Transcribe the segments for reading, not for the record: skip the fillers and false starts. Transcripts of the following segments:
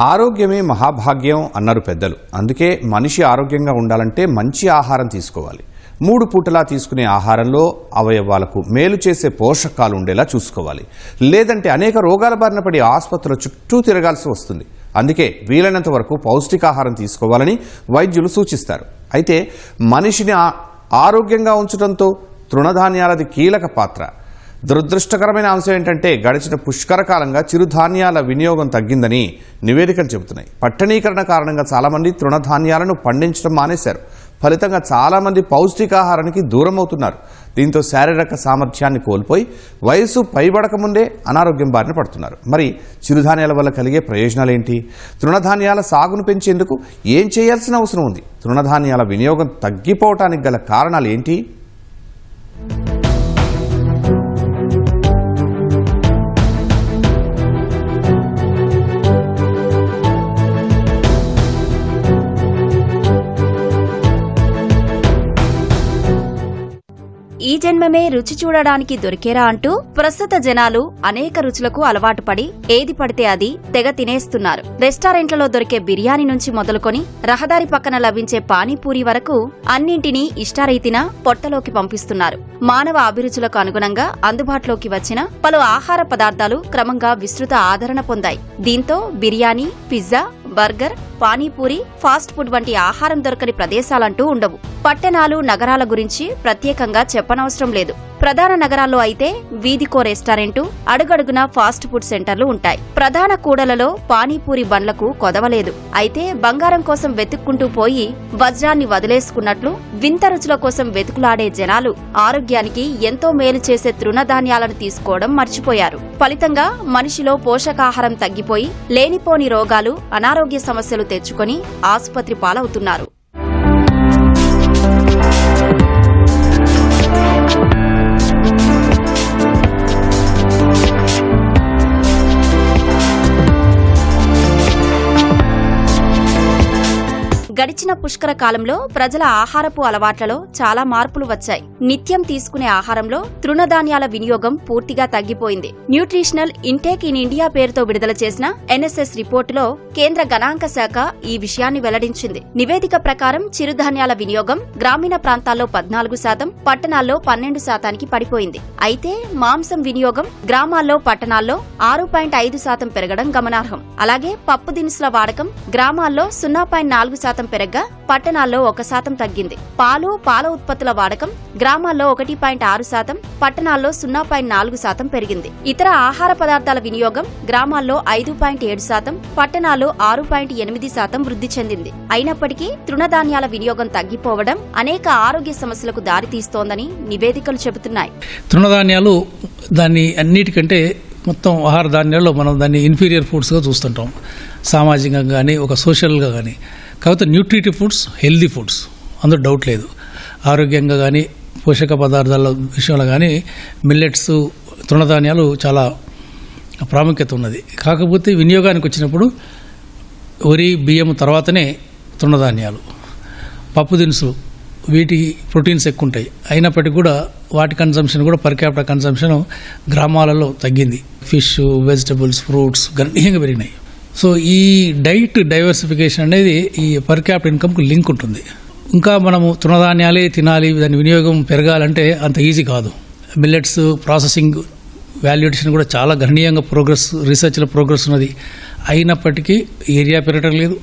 ఆరోగ్యమే మహాభాగ్యం అన్నారు పెద్దలు. అందుకే మనిషి ఆరోగ్యంగా ఉండాలంటే మంచి ఆహారం తీసుకోవాలి. 3 పూటలా తీసుకునే ఆహారంలో అవయవాలకు మేలు చేసే పోషకాలు ఉండేలా చూసుకోవాలి. లేదంటే అనేక రోగాల బారిన పడి ఆసుపత్రుల చుట్టూ తిరగాల్సి వస్తుంది. అందుకే వీలైనంత వరకు పౌష్టికాహారం తీసుకోవాలని వైద్యులు సూచిస్తారు. అయితే మనిషిని ఆరోగ్యంగా ఉంచడంతో తృణధాన్యాలది కీలక పాత్ర. దురదృష్టకరమైన అంశం ఏంటంటే గడిచిన పుష్కర కాలంగా చిరుధాన్యాల వినియోగం తగ్గిందని నివేదికలు చెబుతున్నాయి. పట్టణీకరణ కారణంగా చాలామంది తృణధాన్యాలను పండించడం మానేశారు. ఫలితంగా చాలామంది పౌష్టికాహారానికి దూరం అవుతున్నారు. దీంతో శారీరక సామర్థ్యాన్ని కోల్పోయి వయసు పైబడక ముందే అనారోగ్యం బారిన పడుతున్నారు. మరి చిరుధాన్యాల వల్ల కలిగే ప్రయోజనాలేంటి? తృణధాన్యాల సాగును పెంచేందుకు ఏం చేయాల్సిన అవసరం ఉంది? తృణధాన్యాల వినియోగం తగ్గిపోవటానికి గల కారణాలు ఏంటి? ఈ జన్మమే రుచి చూడడానికి దొరికేరా అంటూ ప్రస్తుత జనాలు అనేక రుచులకు అలవాటు పడి ఏది పడితే అది తెగ తినేస్తున్నారు. రెస్టారెంట్లలో దొరికే బిర్యానీ నుంచి మొదలుకొని రహదారి పక్కన లభించే పానీపూరి వరకు అన్నింటినీ ఇష్టారీతిన పొట్టలోకి పంపిస్తున్నారు. మానవ అభిరుచులకు అనుగుణంగా అందుబాటులోకి వచ్చిన పలు ఆహార పదార్థాలు క్రమంగా విస్తృత ఆదరణ పొందాయి. దీంతో biryani, pizza, burger, panipuri, fast food వంటి ఆహారం దొరకని ప్రదేశాలంటూ ఉండవు. పట్టణాలు, నగరాల గురించి ప్రత్యేకంగా చెప్పనవసరం లేదు. ప్రధాన నగరాల్లో అయితే వీధికో రెస్టారెంటు, అడుగడుగునా ఫాస్ట్ ఫుడ్ సెంటర్లు ఉంటాయి. ప్రధాన కూడలలో పానీపూరి బండ్లకు కొదవలేదు. అయితే బంగారం కోసం వెతుక్కుంటూ పోయి వజ్రాన్ని వదిలేసుకున్నట్లు వింత రుచుల కోసం వెతుకులాడే జనాలు ఆరోగ్యానికి ఎంతో మేలు చేసే తృణధాన్యాలను తీసుకోవడం మర్చిపోయారు. ఫలితంగా మనిషిలో పోషకాహారం తగ్గిపోయి లేనిపోని రోగాలు, అనారోగ్య సమస్యలు తెచ్చుకొని ఆసుపత్రి పాలవుతున్నారు. గడిచిన పుష్కర కాలంలో ప్రజల ఆహారపు అలవాట్లలో చాలా మార్పులు వచ్చాయి. నిత్యం తీసుకునే ఆహారంలో తృణధాన్యాల వినియోగం పూర్తిగా తగ్గిపోయింది. న్యూట్రిషనల్ ఇంటేక్ ఇన్ ఇండియా పేరుతో విడుదల చేసిన NSS రిపోర్టులో కేంద్ర గణాంక శాఖ ఈ విషయాన్ని వెల్లడించింది. నివేదిక ప్రకారం చిరుధాన్యాల వినియోగం గ్రామీణ ప్రాంతాల్లో 14%, పట్టణాల్లో 12% పడిపోయింది. అయితే మాంసం వినియోగం గ్రామాల్లో, పట్టణాల్లో 6.5% పెరగడం గమనార్హం. అలాగే పప్పు దినుసుల వాడకం గ్రామాల్లో 0.4% పెరగ్గా పట్టణాల్లో 1% తగ్గింది. పాలు, పాల ఉత్పత్తుల వాడకం గ్రామాల్లో 1.6%, పట్టణాల్లో 0.4% పెరిగింది. ఇతర ఆహార పదార్థాల వినియోగం గ్రామాల్లో 5.7%, పట్టణాల్లో 6.8% వృద్ధి చెందింది. అయినప్పటికీ తృణధాన్యాల వినియోగం తగ్గిపోవడం అనేక ఆరోగ్య సమస్యలకు దారితీస్తోందని నివేదికలు చెబుతున్నాయి. తృణధాన్యాలు దాన్ని అన్నిటికంటే మొత్తం ఆహార ధాన్యాల్లో మనం దాన్ని ఇన్ఫీరియర్ ఫుడ్స్గా చూస్తుంటాం, సామాజికంగా కానీ ఒక సోషల్గా కానీ. కాకపోతే న్యూట్రిటివ్ ఫుడ్స్, హెల్దీ ఫుడ్స్, అందులో డౌట్ లేదు. ఆరోగ్యంగా కానీ పోషక పదార్థాల విషయంలో కానీ మిల్లెట్స్, తృణధాన్యాలు చాలా ప్రాముఖ్యత ఉన్నది. కాకపోతే వినియోగానికి వచ్చినప్పుడు వరి, బియ్యం తర్వాతనే తృణధాన్యాలు, పప్పు దినుసులు, వీటి ప్రోటీన్స్ ఎక్కువ ఉంటాయి. అయినప్పటికీ కూడా వాటి కన్సంప్షన్ కూడా పర్ క్యాపిటల్ కన్సంప్షన్ గ్రామాలలో తగ్గింది. ఫిష్, వెజిటబుల్స్, ఫ్రూట్స్ గణనీయంగా పెరిగినాయి. సో ఈ డైట్ డైవర్సిఫికేషన్ అనేది ఈ పర్ క్యాపిటల్ ఇన్కమ్కి లింక్ ఉంటుంది. ఇంకా మనము తృణధాన్యాలే తినాలి, దాని వినియోగం పెరగాలంటే అంత ఈజీ కాదు. మిల్లెట్స్ ప్రాసెసింగ్, వాల్యుయేషన్ కూడా చాలా గణనీయంగా రీసెర్చ్లో ప్రోగ్రెస్ ఉన్నది. అయినప్పటికీ ఏరియా పెరగటం లేదు,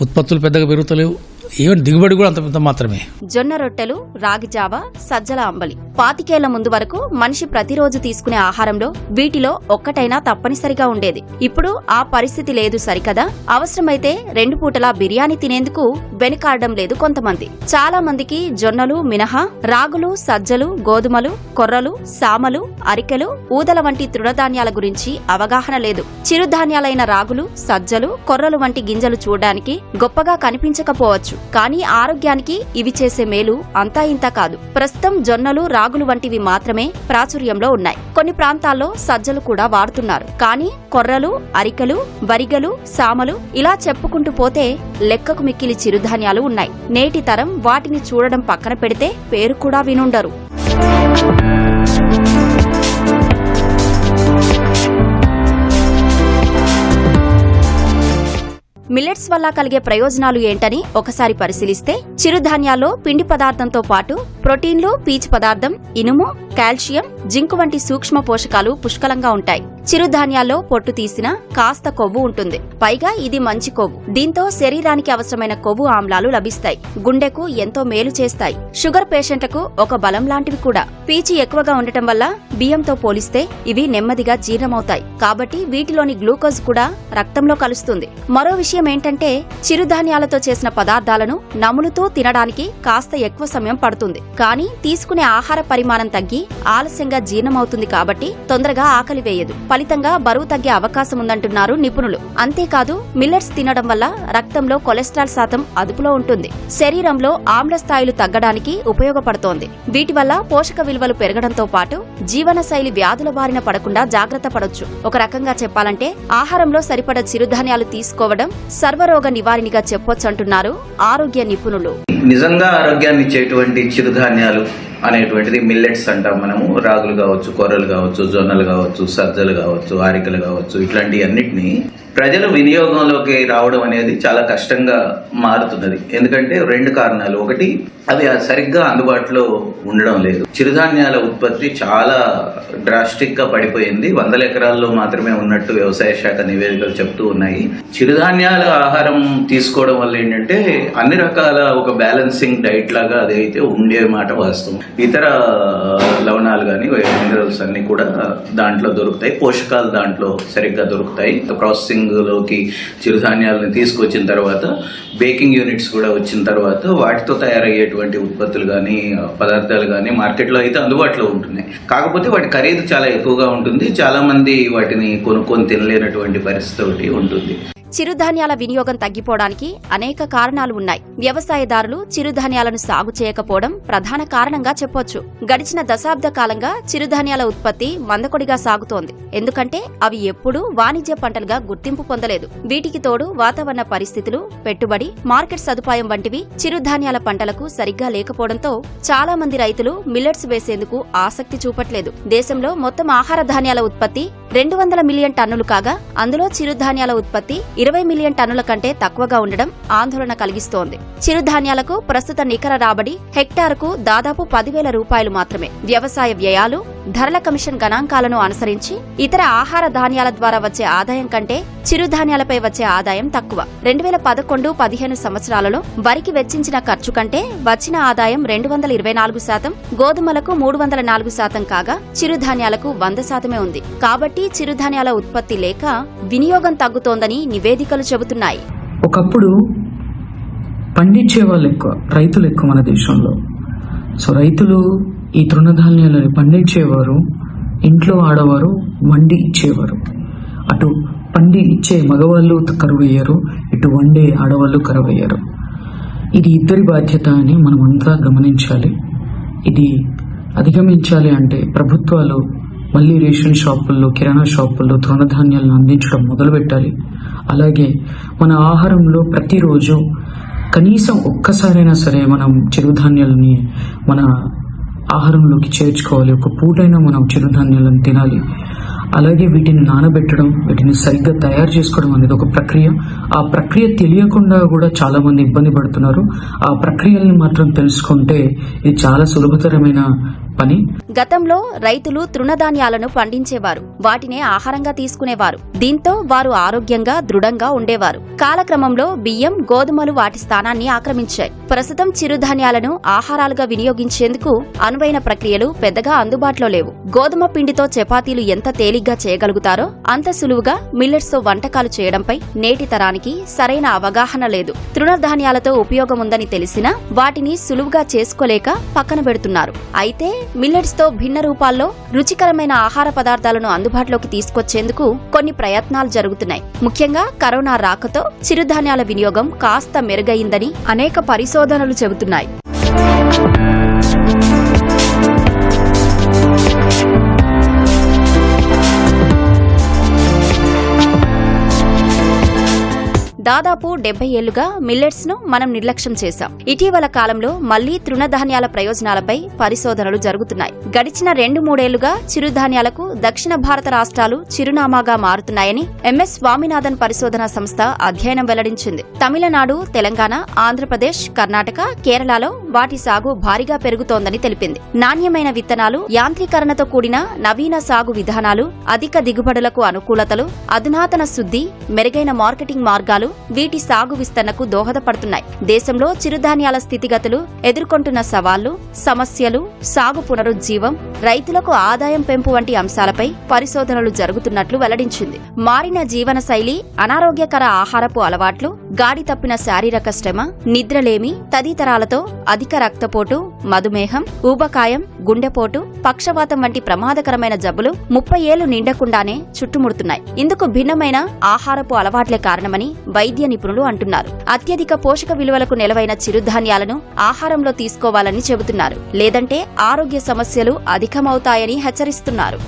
ఉత్పత్తులు పెద్దగా పెరుగుతలేవు, ఈవెన్ దిగుబడి కూడా అంత పెద్ద మాత్రమే. జొన్న రొట్టెలు, రాగి జావ, సజ్జల అంబలి 25 ఏళ్ల ముందు వరకు మనిషి ప్రతిరోజు తీసుకునే ఆహారంలో వీటిలో ఒక్కటైనా తప్పనిసరిగా ఉండేది. ఇప్పుడు ఆ పరిస్థితి లేదు సరికదా. అవసరమైతే 2 పూటలా బిర్యానీ తినేందుకు వెనుకాడడం లేదు కొంతమంది. చాలా మందికి జొన్నలు మినహా రాగులు, సజ్జలు, గోధుమలు, కొర్రలు, సామలు, అరికెలు, ఊదల వంటి తృణధాన్యాల గురించి అవగాహన లేదు. చిరుధాన్యాలైన రాగులు, సజ్జలు, కొర్రలు వంటి గింజలు చూడడానికి గొప్పగా కనిపించకపోవచ్చు, కానీ ఆరోగ్యానికి ఇవి చేసే మేలు అంతా ఇంతా కాదు. ప్రస్తుతం జొన్నలు, రాగులు వంటివి మాత్రమే ప్రాచుర్యంలో ఉన్నాయి. కొన్ని ప్రాంతాల్లో సజ్జలు కూడా వాడుతున్నారు. కానీ కొర్రలు, అరికలు, వరిగలు, సామలు ఇలా చెప్పుకుంటూ పోతే లెక్కకు మిక్కిలి చిరుధాన్యాలు ఉన్నాయి. నేటి తరం వాటిని చూడడం పక్కన పెడితే పేరు కూడా వినుండరు. మిల్లెట్స్ వల్ల కలిగే ప్రయోజనాలు ఏంటని ఒకసారి పరిశీలిస్తే చిరుధాన్యాల్లో పిండి పదార్థంతో పాటు ప్రోటీన్లు, పీచు పదార్థం, ఇనుము, కాల్షియం, జింక్ వంటి సూక్ష్మ పోషకాలు పుష్కలంగా ఉంటాయి. చిరుధాన్యాల్లో పొట్టు తీసిన కాస్త కొవ్వు ఉంటుంది. పైగా ఇది మంచి కొవ్వు. దీంతో శరీరానికి అవసరమైన కొవ్వు ఆమ్లాలు లభిస్తాయి. గుండెకు ఎంతో మేలు చేస్తాయి. షుగర్ పేషెంట్లకు ఒక బలం లాంటివి కూడా. పీచు ఎక్కువగా ఉండటం వల్ల బియ్యంతో పోలిస్తే ఇవి నెమ్మదిగా జీర్ణమవుతాయి. కాబట్టి వీటిలోని గ్లూకోజ్ కూడా రక్తంలో కలుస్తుంది. మరో విషయం ఏంటంటే చిరుధాన్యాలతో చేసిన పదార్థాలను నములుతూ తినడానికి కాస్త ఎక్కువ సమయం పడుతుంది. కానీ తీసుకునే ఆహార పరిమాణం తగ్గి ఆలస్యంగా జీర్ణమవుతుంది కాబట్టి తొందరగా ఆకలి వేయదు. ఫలితంగా బరువు తగ్గే అవకాశం ఉందంటున్నారు నిపుణులు. అంతేకాదు మిల్లెట్స్ తినడం వల్ల రక్తంలో కొలెస్ట్రాల్ శాతం అదుపులో ఉంటుంది. శరీరంలో ఆమ్ల స్థాయిలు తగ్గడానికి ఉపయోగపడుతోంది. వీటి వల్ల పోషక విలువలు పెరగడంతో పాటు జీవనశైలి వ్యాధుల బారిన పడకుండా జాగ్రత్త పడొచ్చు. ఒక రకంగా చెప్పాలంటే ఆహారంలో సరిపడ చిరుధాన్యాలు తీసుకోవడం సర్వరోగ నివారణగా చెప్పొచ్చంటున్నారు ఆరోగ్య నిపుణులు. నిజంగా ఆరోగ్యాన్ని ఇచ్చేటువంటి చిరుధాన్యాలు అనేటువంటిది మిల్లెట్స్ అంటాం మనము. రాగులు కావచ్చు, కొర్రలు కావచ్చు, జొన్నలు కావచ్చు, సజ్జలు కావచ్చు, ఆరికలు కావచ్చు, ఇట్లాంటి అన్నిటినీ ప్రజల వినియోగంలోకి రావడం అనేది చాలా కష్టంగా మారుతున్నది. ఎందుకంటే 2 కారణాలు. ఒకటి, అవి సరిగ్గా అందుబాటులో ఉండడం లేదు. చిరుధాన్యాల ఉత్పత్తి చాలా డ్రాస్టిక్ గా పడిపోయింది. 100 ఎకరాల్లో మాత్రమే ఉన్నట్టు వ్యవసాయ శాఖ నివేదికలు చెప్తూ ఉన్నాయి. చిరుధాన్యాల ఆహారం తీసుకోవడం వల్ల ఏంటంటే అన్ని రకాల ఒక బ్యాలెన్సింగ్ డైట్ లాగా అదైతే ఉండే మాట వాస్తవం. ఇతర లవణాలు కానీ మినరల్స్ అన్ని కూడా దాంట్లో దొరుకుతాయి. పోషకాలు దాంట్లో సరిగ్గా దొరుకుతాయి. ప్రాసెసింగ్ లోకి చిరుధాన్యాలను తీసుకొచ్చిన తర్వాత బేకింగ్ యూనిట్స్ కూడా వచ్చిన తర్వాత వాటితో తయారయ్యేటువంటి ఉత్పత్తులు కానీ పదార్థాలు కానీ మార్కెట్లో అయితే అందుబాటులో ఉంటున్నాయి. కాకపోతే వాటి ఖరీదు చాలా ఎక్కువగా ఉంటుంది. చాలా మంది వాటిని కొనుక్కొని తినలేనటువంటి పరిస్థితి ఒకటి ఉంటుంది. చిరుధాన్యాల వినియోగం తగ్గిపోవడానికి అనేక కారణాలు ఉన్నాయి. వ్యవసాయదారులు చిరుధాన్యాలను సాగు చేయకపోవడం ప్రధాన కారణంగా చెప్పొచ్చు. గడిచిన దశాబ్ద కాలంగా చిరుధాన్యాల ఉత్పత్తి మందకొడిగా సాగుతోంది. ఎందుకంటే అవి ఎప్పుడూ వాణిజ్య పంటలుగా గుర్తింపు పొందలేదు. వీటికి తోడు వాతావరణ పరిస్థితులు, పెట్టుబడి, మార్కెట్ సదుపాయం వంటివి చిరుధాన్యాల పంటలకు సరిగ్గా లేకపోవడంతో చాలా మంది రైతులు మిల్లెట్స్ వేసేందుకు ఆసక్తి చూపట్లేదు. దేశంలో మొత్తం ఆహార ధాన్యాల ఉత్పత్తి 200 మిలియన్ టన్నులు కాగా అందులో చిరుధాన్యాల ఉత్పత్తి 20 మిలియన్ టన్నుల కంటే తక్కువగా ఉండడం ఆందోళన కలిగిస్తోంది. చిరుధాన్యాలకు ప్రస్తుత నికర రాబడి హెక్టారుకు దాదాపు 10,000 రూపాయలు మాత్రమే. వ్యవసాయ వ్యయాలు, ధరల కమిషన్ గణాంకాలను అనుసరించి ఇతర ఆహార ధాన్యాల ద్వారా వచ్చే ఆదాయం కంటే చిరుధాన్యాలపై వచ్చే ఆదాయం తక్కువ. 2011-15 సంవత్సరాలలో వరికి వెచ్చించిన ఖర్చు కంటే వచ్చిన ఆదాయం 224%, గోధుమలకు 304% కాగా చిరుధాన్యాలకు 100% ఉంది. కాబట్టి చిరుధాన్యాల ఉత్పత్తి లేక వినియోగం తగ్గుతోందని నివేదికలు చెబుతున్నాయి. ఒకప్పుడు పండించే వాళ్ళు ఎక్కువ, రైతులు ఎక్కువ మన దేశంలో. సో రైతులు ఈ తృణధాన్యాలను పండించేవారు, ఇంట్లో ఆడవారు వండి ఇచ్చేవారు. అటు పండి ఇచ్చే మగవాళ్ళు కరువయ్యారు, ఇటు వండే ఆడవాళ్ళు కరువయ్యారు. ఇది ఇద్దరి బాధ్యత అని మనమంతా గమనించాలి. ఇది అధిగమించాలి అంటే ప్రభుత్వాలు మళ్ళీ రేషన్ షాపుల్లో, కిరాణా షాపుల్లో తృణధాన్యాలను అందించడం మొదలుపెట్టాలి. అలాగే మన ఆహారంలో ప్రతిరోజు కనీసం ఒక్కసారైనా సరే మనం చిరుధాన్యాలని మన ఆహారంలోకి చేర్చుకోవాలి. ఒక పూటైనా మనం చిరుధాన్యాలను తినాలి. అలాగే వీటిని నానబెట్టడం, వీటిని సరిగ్గా తయారు చేసుకోవడం అనేది ఒక ప్రక్రియ. ఆ ప్రక్రియ తెలియకుండా కూడా చాలా మంది ఇబ్బంది పడుతున్నారు. ఆ ప్రక్రియల్ని మాత్రం తెలుసుకుంటే ఇది చాలా సులభతరమైన పని. గతంలో రైతులు తృణధాన్యాలను పండించేవారు, వాటినే ఆహారంగా తీసుకునేవారు. దీంతో వారు ఆరోగ్యంగా, దృఢంగా ఉండేవారు. కాలక్రమంలో బియ్యం, గోధుమలు వాటి స్థానాన్ని ఆక్రమించాయి. ప్రస్తుతం చిరుధాన్యాలను ఆహారాలుగా వినియోగించేందుకు అనువైన ప్రక్రియలు పెద్దగా అందుబాటులో లేవు. గోధుమ పిండితో చపాతీలు ఎంత తేలిగ్గా చేయగలుగుతారో అంత సులువుగా మిల్లెట్స్ తో వంటకాలు చేయడంపై నేటి తరానికి సరైన అవగాహన లేదు. తృణధాన్యాలతో ఉపయోగముందని తెలిసినా వాటిని సులువుగా చేసుకోలేక పక్కన పెడుతున్నారు. అయితే మిల్లెట్స్ తో భిన్న రూపాల్లో రుచికరమైన ఆహార పదార్థాలను అందుబాటులోకి తీసుకొచ్చేందుకు కొన్ని ప్రయత్నాలు జరుగుతున్నాయి. ముఖ్యంగా కరోనా రాకతో చిరుధాన్యాల వినియోగం కాస్త మెరుగైందని అనేక పరిశోధనలు చెబుతున్నాయి. దాదాపు 70 ఏళ్లుగా మిల్లెట్స్ ను మనం నిర్లక్ష్యం చేశాం. ఇటీవల కాలంలో మళ్లీ తృణధాన్యాల ప్రయోజనాలపై పరిశోధనలు జరుగుతున్నాయి. గడిచిన 2-3 ఏళ్లుగా చిరుధాన్యాలకు దక్షిణ భారత రాష్ట్రాలు చిరునామాగా మారుతున్నాయని ఎంఎస్ స్వామినాథన్ పరిశోధనా సంస్థ అధ్యయనం వెల్లడించింది. తమిళనాడు, తెలంగాణ, ఆంధ్రప్రదేశ్, కర్ణాటక, కేరళలో వాటి సాగు భారీగా పెరుగుతోందని తెలిపింది. నాణ్యమైన విత్తనాలు, యాంత్రీకరణతో కూడిన నవీన సాగు విధానాలు, అధిక దిగుబడులకు అనుకూలతలు, అధునాతన శుద్ధి, మెరుగైన మార్కెటింగ్ మార్గాలు వీటి సాగు విస్తరణకు దోహదపడుతున్నాయి. దేశంలో చిరుధాన్యాల స్థితిగతులు, ఎదుర్కొంటున్న సవాళ్లు, సమస్యలు, సాగు పునరుజ్జీవం, రైతులకు ఆదాయం పెంపు వంటి అంశాలపై పరిశోధనలు జరుగుతున్నట్లు వెల్లడించింది. మారిన జీవన శైలి, అనారోగ్యకర ఆహారపు అలవాట్లు, గాడి తప్పిన శారీరక శ్రమ, నిద్రలేమి తదితరాలతో అధిక రక్తపోటు, మధుమేహం, ఊబకాయం, గుండెపోటు, పక్షవాతం వంటి ప్రమాదకరమైన జబ్బులు 30 ఏళ్లు నిండకుండానే చుట్టుముడుతున్నాయి. ఇందుకు భిన్నమైన ఆహారపు అలవాట్లే కారణమని వైద్య నిపుణులు అంటున్నారు. అత్యధిక పోషక విలువలకు నెలవైన చిరుధాన్యాలను ఆహారంలో తీసుకోవాలని చెబుతున్నారు. లేదంటే ఆరోగ్య సమస్యలు అధికమవుతాయని హెచ్చరిస్తున్నారు.